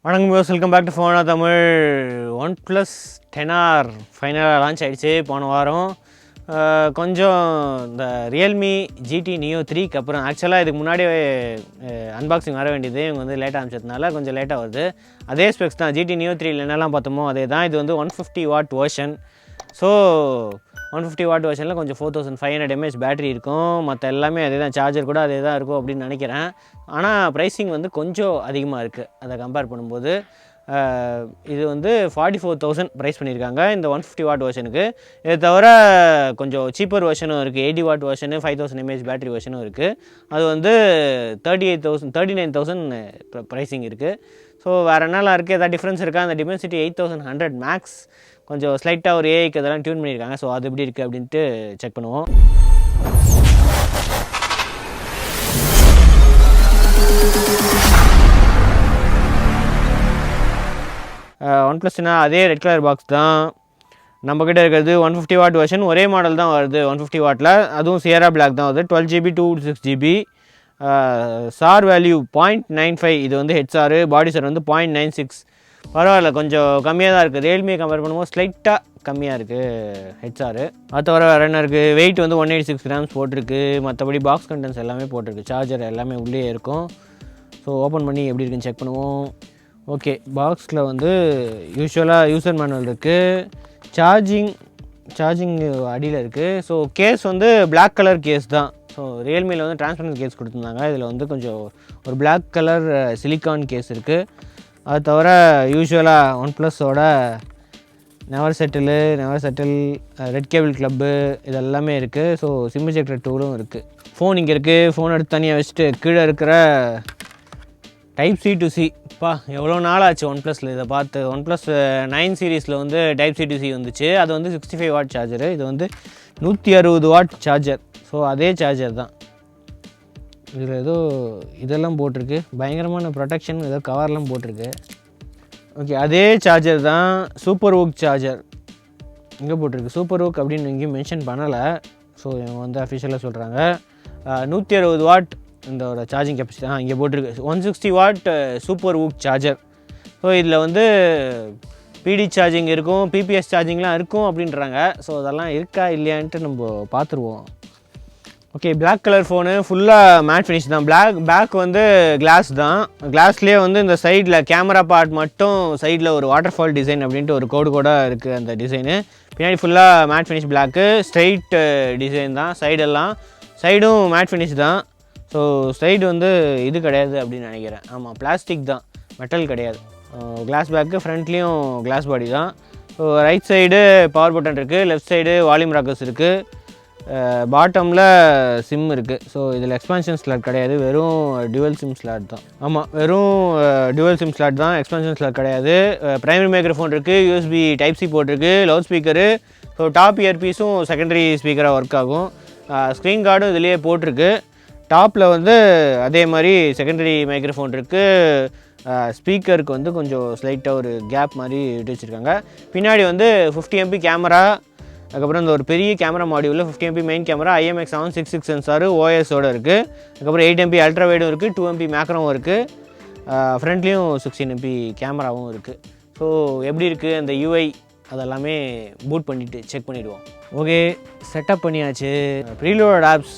வணக்கம் viewers, welcome back to ஃபோனா Tamil. OnePlus 10R ஃபைனலாக லான்ச் ஆகிடுச்சு போன வாரம். கொஞ்சம் இந்த ரியல்மி GT Neo 3க்கு அப்புறம் ஆக்சுவலாக இதுக்கு முன்னாடியே அன்பாக்சிங் வர வேண்டியது, இவங்க வந்து லேட்டாக அனுப்பிச்சதுனால கொஞ்சம் லேட்டாக வருது. அதே ஸ்பெக்ஸ் தான் GT Neo 3 என்னெல்லாம் பார்த்தோமோ அதே தான். இது வந்து 150 வாட் வெர்ஷன். ஸோ 150 வாட் வெர்ஷனில் கொஞ்சம் 4500 mAh பேட்டரி இருக்கும். மற்ற எல்லாமே அதே தான், சார்ஜர் கூட அதே தான் இருக்கும் அப்படின்னு நினைக்கிறேன். ஆனால் ப்ரைஸிங் வந்து கொஞ்சம் அதிகமாக இருக்குது அதை கம்பேர் பண்ணும்போது. இது வந்து 44,000 ப்ரைஸ் பண்ணியிருக்காங்க இந்த 150 வாட் வெர்ஷனுக்கு. இதை தவிர கொஞ்சம் சீப்பர் வெர்ஷனும் இருக்குது, 80 வாட் வெர்ஷனு, 5000 mAh பேட்டரி வெர்ஷனும் இருக்குது. அது வந்து 39,000 ப்ரைஸிங் இருக்குது. ஸோ வேறு என்னெல்லாம் இருக்குது, எதாவது டிஃப்ரென்ஸ் இருக்கா? அந்த Dimensity 8100 மேக்ஸ் கொஞ்சம் ஸ்லைட்டாக ஒரு ஏஐக்கு அதெல்லாம் டியூன் பண்ணியிருக்காங்க. ஸோ அது எப்படி இருக்குது அப்படின்ட்டு செக் பண்ணுவோம். OnePlusனா அதே ரெட் கலர் பாக்ஸ் தான். நம்மக்கிட்ட இருக்கிறது 150 வாட் வெர்ஷன், ஒரே மாடல் தான் வருது 150 வாட்டில். அதுவும் சியரா பிளாக் தான் வருது. 12GB 256GB. Sir value 0.95. இது வந்து ஹெட்சாரு, பாடி சார் வந்து 0.96. பரவாயில்ல, கொஞ்சம் கம்மியாக தான் இருக்குது. ரியல்மியை கம்பேர் பண்ணும்போது ஸ்லைட்டாக கம்மியாக இருக்குது ஹெட்சாரு. அது தவிர வேறு என்ன இருக்குது, வெயிட் வந்து 186 grams போட்டிருக்கு. மற்றபடி பாக்ஸ் கண்டென்ட்ஸ் எல்லாமே போட்டிருக்கு, சார்ஜர் எல்லாமே உள்ளே இருக்கும். ஸோ ஓப்பன் பண்ணி எப்படி இருக்குன்னு செக் பண்ணுவோம். ஓகே, பாக்ஸில் வந்து யூஸ்வலாக யூசர் மேனுவல் இருக்குது. சார்ஜிங் அடியில் இருக்குது. ஸோ கேஸ் வந்து பிளாக் கலர் கேஸ் தான். ஸோ ரியல்மியில் வந்து டிரான்ஸ்பரண்ட் கேஸ் கொடுத்துருந்தாங்க, இதில் வந்து கொஞ்சம் ஒரு பிளாக் கலர் சிலிக்கான் கேஸ் இருக்குது. அது தவிர யூஸ்வலாக OnePlusோட never settle red cable club இதெல்லாமே இருக்குது. ஸோ சிம் எஜெக்டர் டூலும் இருக்குது. ஃபோன் இங்கே இருக்குது. ஃபோன் எடுத்து தனியாக வச்சுட்டு கீழே இருக்கிற Type-C to C. எவ்வளோ நாள் ஆச்சு OnePlusல இதை பார்த்து. OnePlus 9 சீரீஸில் வந்து Type-C to C வந்துச்சு. அது வந்து 65 வாட் சார்ஜரு, இது வந்து 160 வாட் சார்ஜர். ஸோ அதே சார்ஜர் தான். இதில் ஏதோ இதெல்லாம் போட்டிருக்கு, பயங்கரமான ப்ரொடெக்ஷன், ஏதோ கவர்லாம் போட்டிருக்கு. ஓகே, அதே சார்ஜர் தான், SuperVOOC சார்ஜர். இங்கே போட்டிருக்கு SuperVOOC அப்படின்னு எங்கேயும் மென்ஷன் பண்ணலை. ஸோ இவங்க வந்து அஃபிஷியலாக சொல்கிறாங்க 160 வாட் இதோட சார்ஜிங் கெப்பாசிட்டி. இங்கே போட்டிருக்கு 160 வாட் SuperVOOC சார்ஜர். ஸோ இதில் வந்து பிடி சார்ஜிங் இருக்கும், பிபிஎஸ் சார்ஜிங்லாம் இருக்கும் அப்படின்றாங்க. ஸோ அதெல்லாம் இருக்கா இல்லையான்ட்டு நம்ம பார்த்துருவோம். ஓகே, பிளாக் கலர் ஃபோனு, ஃபுல்லாக மேட் ஃபினிஷ் தான். பேக் வந்து கிளாஸ் தான். கிளாஸ்லேயே வந்து இந்த சைடில் கேமரா பார்ட் மட்டும் சைடில் ஒரு வாட்டர் ஃபால் டிசைன் அப்படின்ட்டு ஒரு கோடு இருக்குது அந்த டிசைனு. பின்னாடி ஃபுல்லாக matte finish black, straight design தான். சைடும் மேட் ஃபினிஷ் தான். ஸோ சைடு வந்து இது கிடையாது அப்படின்னு நினைக்கிறேன். ஆமாம், பிளாஸ்டிக் தான், மெட்டல் கிடையாது. கிளாஸ் பேக்கு, ஃப்ரண்ட்லேயும் கிளாஸ் பாடி தான். So right side power button இருக்குது, லெஃப்ட் சைடு வால்யூம் ராக்கர்ஸ் இருக்குது, பாட்டமில் சிம் இருக்குது. ஸோ இதில் எக்ஸ்பான்ஷன் ஸ்லாட் கிடையாது, வெறும் டியூவல் சிம் ஸ்லாட் தான். ஆமாம், வெறும் டியூவல் சிம் ஸ்லாட் தான், எக்ஸ்பான்ஷன் ஸ்லாட் கிடையாது. ப்ரைமரி மைக்ரோஃபோன் இருக்குது, USB Type-C போட்டிருக்கு, லவுட் ஸ்பீக்கரு. ஸோ டாப் இயர்பீஸும் செகண்டரி ஸ்பீக்கராக ஒர்க் ஆகும். ஸ்க்ரீன் கார்டும் இதுலேயே போட்டிருக்கு. டாப்பில் வந்து அதே மாதிரி செகண்டரி மைக்ரோஃபோன் இருக்குது. ஸ்பீக்கருக்கு வந்து கொஞ்சம் ஸ்லைட்டாக ஒரு கேப் மாதிரி விட்டு வச்சுருக்காங்க. பின்னாடி வந்து 50 MP கேமரா, அதுக்கப்புறம் இந்த ஒரு பெரிய கேமரா மாடியூலில் 50 MP main camera, IMX766 sensor OSோடு இருக்குது. அதுக்கப்புறம் 8 MP அல்ட்ரா வைடும் இருக்குது, 2 MP மேக்ரோவும் இருக்குது. ஃப்ரண்ட்லேயும் 16 MP கேமராவும் இருக்குது. ஸோ எப்படி இருக்குது அந்த UI அதெல்லாமே பூட் பண்ணிவிட்டு செக் பண்ணிவிடுவோம். ஓகே, செட்டப் பண்ணியாச்சு. ப்ரீலோட் ஆப்ஸ்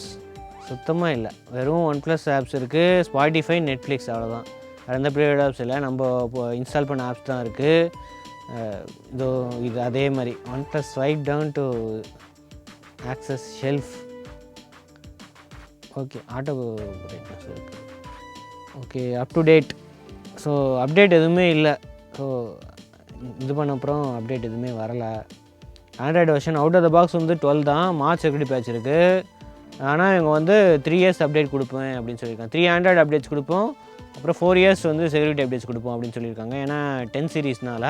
சுத்தமாக இல்லை, வெறும் OnePlus ஆப்ஸ் இருக்குது, Spotify, Netflix, அவ்வளோதான். வேறு எந்த ப்ரீலோட் ஆப்ஸ் இல்லை, நம்ம இப்போ இன்ஸ்டால் பண்ண ஆப்ஸ் தான் இருக்குது. இது அதே மாதிரி OnePlus swipe down to access shelf. Okay, auto brightness இருக்குது. Okay, up to date. So update எதுவுமே இல்லை. ஸோ இது பண்ண அப்புறம் அப்டேட் எதுவுமே வரலை. Android version out of the box வந்து 12 தான். மார்ச் செக்யூரிட்டி பேட்ச் இருக்குது. ஆனால் இவங்க வந்து 3 years அப்டேட் கொடுப்பேன் அப்படின்னு சொல்லியிருக்காங்க. 3 ஆண்ட்ராய்டு அப்டேட்ஸ் கொடுப்போம், அப்புறம் 4 years வந்து செக்யூரிட்டி அப்டேட்ஸ் கொடுப்போம் அப்படின்னு சொல்லியிருக்காங்க. ஏன்னா 10 சீரீஸ்னால.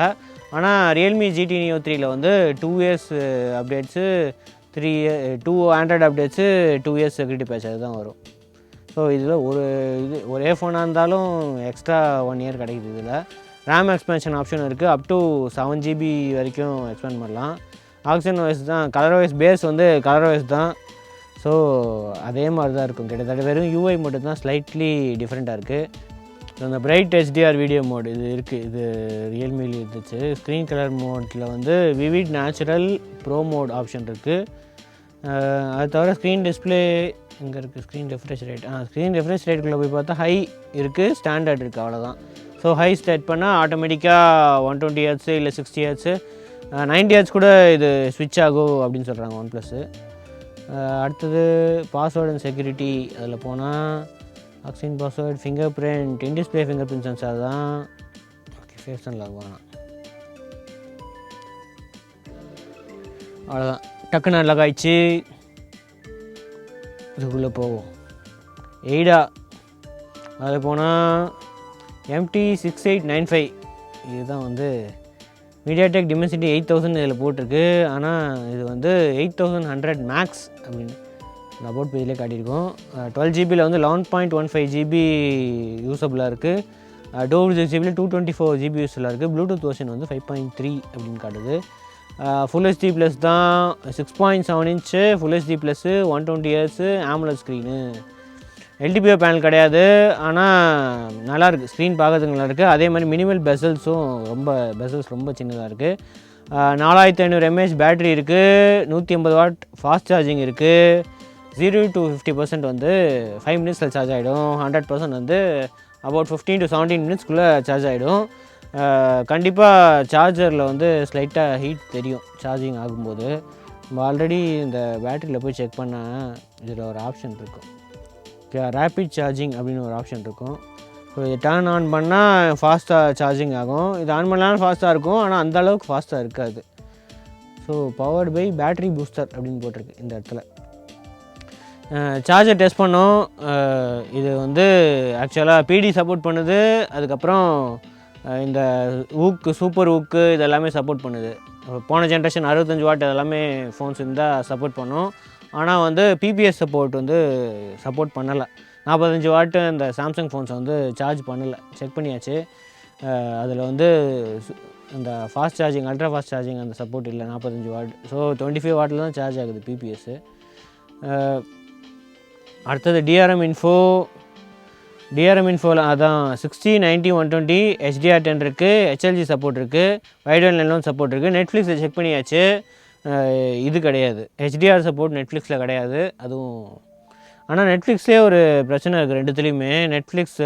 ஆனால் ரியல்மி GT Neo 3ல் வந்து 2 years updates, 2 Android updates, 2 years security patch அதுதான் வரும். ஸோ இதில் ஒரே ஃபோனாக இருந்தாலும் எக்ஸ்ட்ரா 1 year கிடைக்குது. இதில் ரேம் எக்ஸ்பென்ஷன் ஆப்ஷன் இருக்குது, அப் டு 7GB வரைக்கும் எக்ஸ்பேண்ட் பண்ணலாம். ஆக்சிஜன் வாய்ஸ் தான், கலர் வாய்ஸ் பேஸ் வந்து கலர் வாய்ஸ் தான். ஸோ அதே மாதிரி தான் இருக்கும் கிட்டத்தட்ட. வெறும் UI மட்டும்தான் ஸ்லைட்லி டிஃப்ரெண்ட்டாக இருக்குது. அந்த பிரைட் HDR வீடியோ மோட் இது இருக்குது, இது ரியல்மியில் இருந்துச்சு. ஸ்க்ரீன் கலர் மோட்டில் வந்து vivid natural pro mode option இருக்குது. அது தவிர ஸ்க்ரீன் டிஸ்பிளே இங்கே இருக்குது. Screen refresh rate screen refresh ரேட்டுக்குள்ளே போய் பார்த்தா ஹை இருக்குது, ஸ்டாண்டர்ட் இருக்குது, அவ்வளோதான். ஸோ ஹை செட் பண்ணால் ஆட்டோமேட்டிக்காக 120 Hz இல்லை 60 Hz 90 Hz கூட இது ஸ்விட்ச் ஆகும் அப்படின்னு சொல்கிறாங்க OnePlus. அடுத்தது பாஸ்வேர்டு அண்ட் செக்யூரிட்டி, அதில் போனால் oxygen password, finger print, in-display finger print sensor தான். ஓகே, ஃபேஸ் அண்ட் லாக் வேணாம், அவ்வளோதான். டக்குன்னு லாக் ஆகிடுச்சு. இதுக்குள்ளே போவோம். எய்டா, அதில் போனால் MT6895 இதுதான் வந்து MediaTek Dimensity 8000 இதில் போட்டிருக்கு. ஆனால் இது வந்து 8100 மேக்ஸ் அப்படின்னு அபவுட் பேஜ்லேயே காட்டியிருக்கோம். 12 GB வந்து 11.15 GB யூஸபிளாக இருக்குது. 256 GB 224 GB யூஸ்ஃபுல்லாக இருக்குது. ப்ளூடூத் வெர்ஷன் வந்து 5.3 அப்படின்னு காட்டுது. ஃபுல் HD ப்ளஸ் தான், 6.7 inch full HD plus, 120 Hz AMOLED screen. LTPO panel கிடையாது, ஆனால் நல்லாயிருக்கு, ஸ்க்ரீன் பார்க்கறதுக்கு நல்லா இருக்குது. அதே மாதிரி மினிமல் பெசல்ஸும் பெசல்ஸ் ரொம்ப சின்னதாக இருக்குது. 4500 mAh பேட்ரி இருக்குது. 150 வாட் ஃபாஸ்ட் சார்ஜிங் இருக்குது. 0 to 50% வந்து 5 மினிட்ஸில் சார்ஜ் ஆகிடும். 100% வந்து அபவுட் 15 to 17 மினிட்ஸ்க்குள்ளே சார்ஜ் ஆகிடும். கண்டிப்பாக சார்ஜரில் வந்து ஸ்லைட்டாக ஹீட் தெரியும் சார்ஜிங் ஆகும்போது. நம்ம ஆல்ரெடி இந்த பேட்டரியில் போய் செக் பண்ணால் இதில் ஒரு ஆப்ஷன் இருக்கும், ரேப்பிட் சார்ஜிங் அப்படின்னு ஒரு ஆப்ஷன் இருக்கும். ஸோ இது டர்ன் ஆன் பண்ணால் ஃபாஸ்ட்டாக சார்ஜிங் ஆகும். இது ஆன் பண்ணாலும் ஃபாஸ்ட்டாக இருக்கும், ஆனால் அந்தளவுக்கு ஃபாஸ்ட்டாக இருக்காது. So powered by battery booster அப்படின்னு போட்டிருக்கு இந்த இடத்துல. சார்ஜர் டெஸ்ட் பண்ணோம். இது வந்து ஆக்சுவலாக PD சப்போர்ட் பண்ணுது. அதுக்கப்புறம் இந்த சூப்பர் ஊக்கு இதெல்லாமே சப்போர்ட் பண்ணுது. போன ஜென்ரேஷன் 65 வாட் இதெல்லாமே ஃபோன்ஸ் இருந்தால் சப்போர்ட் பண்ணோம். ஆனால் வந்து PPS சப்போர்ட் வந்து சப்போர்ட் பண்ணலை. 45 வாட்டு இந்த சாம்சங் ஃபோன்ஸ் வந்து சார்ஜ் பண்ணலை, செக் பண்ணியாச்சு. அதில் வந்து இந்த fast charging, ultra fast charging அந்த சப்போர்ட் இல்லை 45 வாட். ஸோ 25 வாட்டில் தான் சார்ஜ் ஆகுது PPS. அடுத்தது DRM இன்ஃபோவில் அதான் 60, 90, 120 HDR10 இருக்குது. HLG சப்போர்ட் இருக்குது. வைட் ஆங்கிள் லென்ஸ் சப்போர்ட் இருக்குது. நெட்ஃப்ளிக்ஸில் செக் பண்ணியாச்சு, இது கிடையாது, HDR சப்போர்ட் நெட்ஃப்ளிக்ஸில் கிடையாது. அதுவும் ஆனால் நெட்ஃப்ளிக்ஸ்லேயே ஒரு பிரச்சனை இருக்குது ரெண்டுத்துலேயுமே. நெட்ஃப்ளிக்ஸ்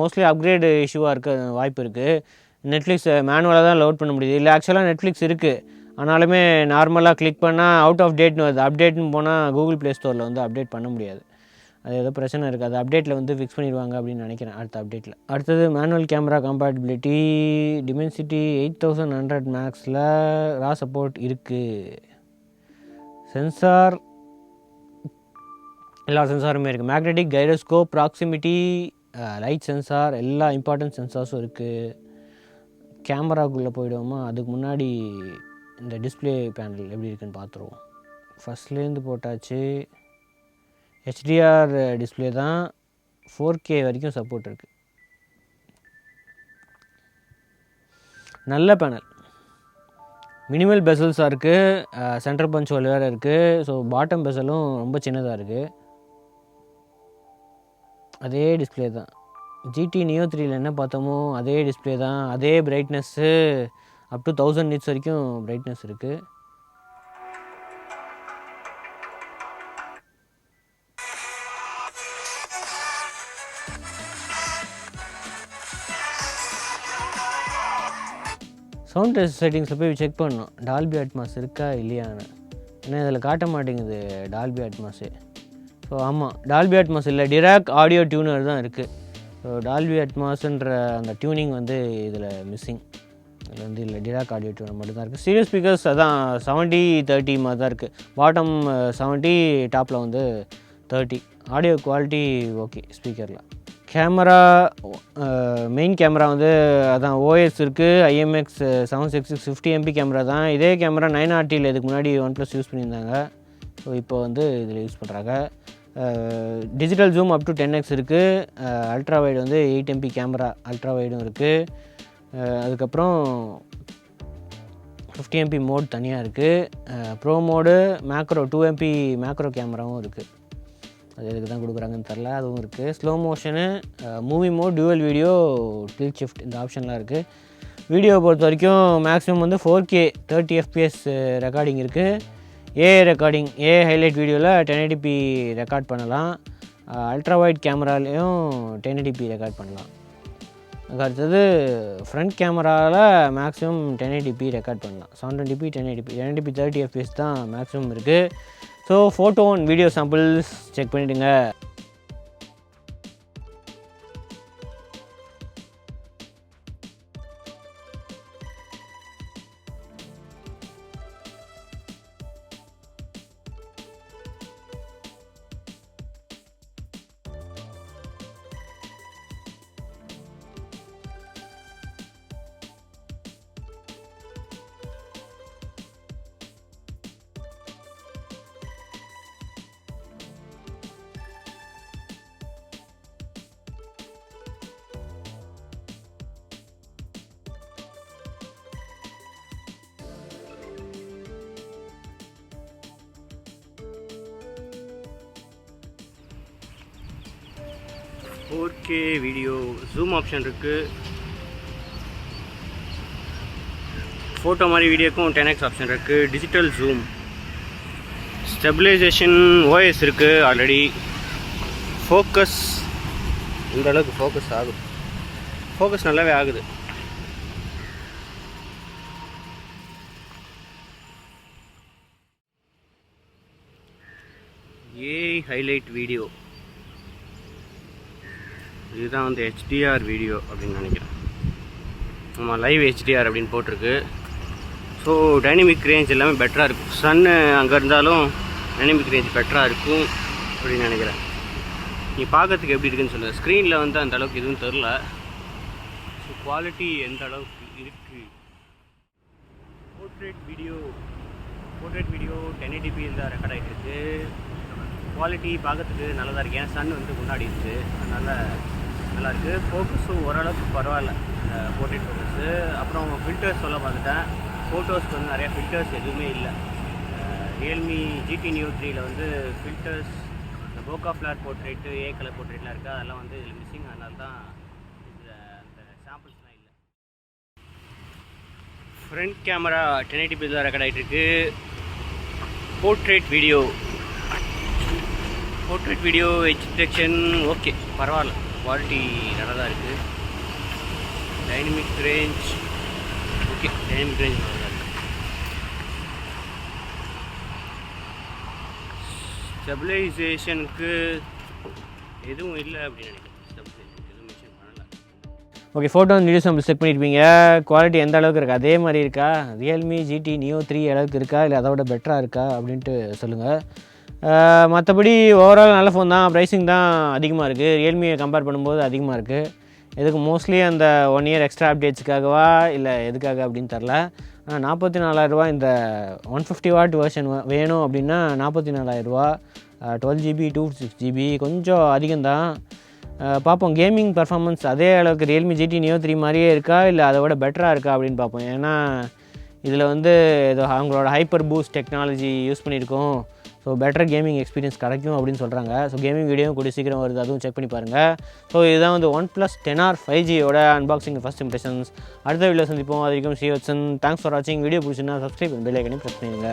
மோஸ்ட்லி அப்கிரேடு இஷ்யூவாக இருக்க வாய்ப்பு இருக்குது. நெட்ஃப்ளிக்ஸ் மேனுவலாக தான் லோட் பண்ண முடியுது. இல்லை ஆக்சுவலாக நெட்ஃப்ளிக்ஸ் இருக்குது, ஆனாலுமே நார்மலாக கிளிக் பண்ணால் அவுட் ஆஃப் டேட்னு வருது. அப்டேட்னு போனால் கூகுள் ப்ளே ஸ்டோரில் வந்து அப்டேட் பண்ண முடியாது. அது ஏதோ பிரச்சனை இருக்குது. அது அப்டேட்டில் வந்து ஃபிக்ஸ் பண்ணிடுவாங்க அப்படின்னு நினைக்கிறேன், அடுத்த அப்டேட்டில். அடுத்தது மேனுவல் கேமரா கம்பேட்டபிலிட்டி. Dimensity 8100 மேக்ஸில் ரா சப்போர்ட் இருக்குது. சென்சார் எல்லா சென்சாருமே இருக்குது. Magnetic, gyroscope, proximity, light sensor, எல்லா இம்பார்ட்டன்ட் சென்சார்ஸும் இருக்குது. கேமராக்குள்ளே போயிடுவோமா, அதுக்கு முன்னாடி இந்த டிஸ்பிளே பேனல் எப்படி இருக்குன்னு பார்த்துருவோம். ஃபஸ்ட்லேருந்து போட்டாச்சு. HDR டிஸ்பிளே தான், 4K வரைக்கும் சப்போர்ட் இருக்குது. நல்ல பேனல், மினிமல் பெசல்ஸாக இருக்குது. சென்டர் பஞ்ச் ஹோல் வேறு இருக்குது. ஸோ பாட்டம் பெசலும் ரொம்ப சின்னதாக இருக்குது. அதே டிஸ்பிளே தான், GT Neo 3ல் என்ன பார்த்தோமோ அதே டிஸ்பிளே தான். அதே பிரைட்னஸ்ஸு அப் டு 1000 nits வரைக்கும் பிரைட்னஸ் இருக்குது. சவுண்ட் செட்டிங்ஸில் போய் செக் பண்ணணும் டால்பி அட்மாஸ் இருக்கா இல்லையான்னு. ஏன்னா இதில் காட்ட மாட்டேங்குது டால்பி அட்மாஸே. ஸோ ஆமாம், டால்பி அட்மாஸ் இல்லை, டிராக் ஆடியோ டியூனர் தான் இருக்குது. ஸோ டால்பி அட்மாஸ்ன்ற அந்த டியூனிங் வந்து இதில் மிஸ்ஸிங். இதில் வந்து இல்லை, டிராக் ஆடியோ டியூனர் மட்டும் தான் இருக்குது. ஸ்டீரியோ ஸ்பீக்கர்ஸ் அதான் 70-30 மாதிரி தான் இருக்குது. பாட்டம் 70, டாப்பில் வந்து 30. ஆடியோ குவாலிட்டி ஓகே ஸ்பீக்கரில். கேமரா, மெயின் கேமரா வந்து அதான் OS இருக்குது. IMX 766 50 MP கேமரா தான். இதே கேமரா 9RTயில் இதுக்கு முன்னாடி OnePlus யூஸ் பண்ணியிருந்தாங்க. ஸோ இப்போ வந்து இதில் யூஸ் பண்ணுறாங்க. Digital zoom up to 10x இருக்குது. அல்ட்ரா வைடு வந்து 8 MP கேமரா அல்ட்ரா வைடும் இருக்குது. அதுக்கப்புறம் 50 MP மோட் தனியாக இருக்குது. Pro mode, macro 2 MP macro கேமராவும் இருக்குது. அது எதுக்கு தான் கொடுக்குறாங்கன்னு தெரில. அதுவும் இருக்குது. Slow motion, movie mode, dual video, tilt shift இந்த ஆப்ஷன்லாம் இருக்குது. வீடியோ பொறுத்த வரைக்கும் மேக்ஸிமம் வந்து 4K 30 FPS ரெக்கார்டிங் இருக்குது. ஏஐ ரெக்கார்டிங், ஏஐ ஹைலைட் வீடியோவில் 1080p ரெக்கார்ட் பண்ணலாம். அல்ட்ரா வைட் கேமராலேயும் 1080p ரெக்கார்ட் பண்ணலாம். அதுக்கு அடுத்தது ஃப்ரண்ட் கேமராவில் மேக்ஸிமம் 1080p ரெக்கார்ட் பண்ணலாம். 720p 1080p 30 FPS தான் மேக்ஸிமம் இருக்குது. So photo and video samples check பண்ணிவிடுங்க. K வீடியோ ஜூம் ஆப்ஷன் இருக்குது. ஃபோட்டோ மாதிரி வீடியோக்கும் 10x ஆப்ஷன் இருக்குது. டிஜிட்டல் ஜூம், ஸ்டெபிலைசேஷன் ஓஎஸ் இருக்குது ஆல்ரெடி. ஃபோக்கஸ் இந்த அளவுக்கு ஃபோக்கஸ் ஆகுது, ஃபோக்கஸ் நல்லாவே ஆகுது. ஏஐ ஹைலைட் வீடியோ, இதுதான் வந்து ஹெச்டிஆர் வீடியோ அப்படின்னு நினைக்கிறேன். நம்ம லைவ் ஹெச்டிஆர் அப்படின்னு போட்டிருக்கு. ஸோ டைனமிக் ரேஞ்ச் எல்லாமே பெட்டராக இருக்கும். சன்னு அங்கே இருந்தாலும் டைனமிக் ரேஞ்ச் பெட்டராக இருக்கும் அப்படின்னு நினைக்கிறேன். நீ பார்க்கறதுக்கு எப்படி இருக்குன்னு சொல்லுங்கள். ஸ்க்ரீனில் வந்து அந்த அளவுக்கு எதுவும் தெரில. ஸோ குவாலிட்டி எந்த அளவுக்கு இருக்குது. போர்ட்ரேட் வீடியோ 1080p தான் ரெக்கார்ட் ஆகிட்டு இருக்குது. குவாலிட்டி பார்க்கறதுக்கு நல்லா தான் இருக்குது. ஏன் சன் வந்து முன்னாடி இருக்குது, அதனால் நல்லாயிருக்கு. ஃபோக்கஸும் ஓரளவுக்கு பரவாயில்ல, போர்ட்ரேட் ஃபோக்கஸு. அப்புறம் ஃபில்டர்ஸ் சொல்ல பார்த்துட்டேன். ஃபோட்டோஸ்க்கு வந்து நிறையா ஃபில்டர்ஸ் எதுவுமே இல்லை. ரியல்மி GT Neo 3ல் வந்து ஃபில்டர்ஸ், இந்த போக்கா ஃப்ளார் போர்ட்ரேட்டு, ஏ கலர் போர்ட்ரேட்லாம் இருக்குது. அதெல்லாம் வந்து இதில் மிஸ்ஸிங். அதனால தான் இதில் அந்த சாம்பிள்ஸ்லாம் இல்லை. ஃப்ரண்ட் கேமரா 1080p தான் ரெக்கார்ட் ஆகிட்டுருக்கு. Portrait video edge detection okay, பரவாயில்ல, குவாலிட்டி நல்லா தான் இருக்குது. Dynamic range okay, dynamic range நல்லா தான் இருக்குது. ஸ்டெபிலைசேஷனுக்கு எதுவும் இல்லை அப்படின்னு நினைக்கிறேன். ஸ்டெபிலைசேஷனுக்கு எதுவும் மென்ஷன் பண்ணலை. Okay, photo and video sample check பண்ணியிருப்பீங்க. குவாலிட்டி எந்த அளவுக்கு இருக்கா, அதே மாதிரி இருக்கா, ரியல்மி GT Neo 3 அளவுக்கு இருக்கா, இல்லை அதோட பெட்டராக இருக்கா அப்படின்ட்டு சொல்லுங்கள். மற்றபடி ஓவரால் நல்ல ஃபோன் தான். ப்ரைஸிங் தான் அதிகமாக இருக்குது, ரியல்மியை கம்பேர் பண்ணும்போது அதிகமாக இருக்குது. இதுக்கு மோஸ்ட்லி அந்த 1 இயர் எக்ஸ்ட்ரா அப்டேட்ஸுக்காகவா இல்லை எதுக்காக அப்படின்னு தெரில. ஆனால் 44,000 இந்த 150W வெர்ஷன் வேணும் அப்படின்னா 44,000. 12GB 256GB கொஞ்சம் அதிகம்தான். பார்ப்போம், கேமிங் பர்ஃபார்மன்ஸ் அதே அளவுக்கு ரியல்மி GT Neo 3 மாதிரியே இருக்கா, இல்லை அதை விட பெட்டராக இருக்கா அப்படின்னு பார்ப்போம். ஏன்னா இதில் வந்து ஏதோ அவங்களோட ஹைப்பர் பூஸ்ட் டெக்னாலஜி யூஸ் பண்ணியிருக்கோம். ஸோ பெட்டர் கேமிங் எக்ஸ்பீரியன்ஸ் கிடைக்கும் அப்படின்னு சொல்கிறாங்க. ஸோ கேமிங் வீடியோவும் கூடிய சீக்கிரம் வருது, அதுவும் செக் பண்ணி பாருங்கள். ஸோ இதுதான் வந்து OnePlus 10R 5Gயோட அன்பாக்சிங் ஃபர்ஸ்ட் இம்ப்ரெஷன்ஸ். அடுத்த வீடியோ சந்திப்போம். அது வரைக்கும் தேங்க்ஸ் ஃபார் வாட்சிங். வீடியோ பிடிச்சுன்னா சப்ஸ்கிரைப் பெல் ஐக்கனையும் ப்ரெஸ் பண்ணிடுங்க.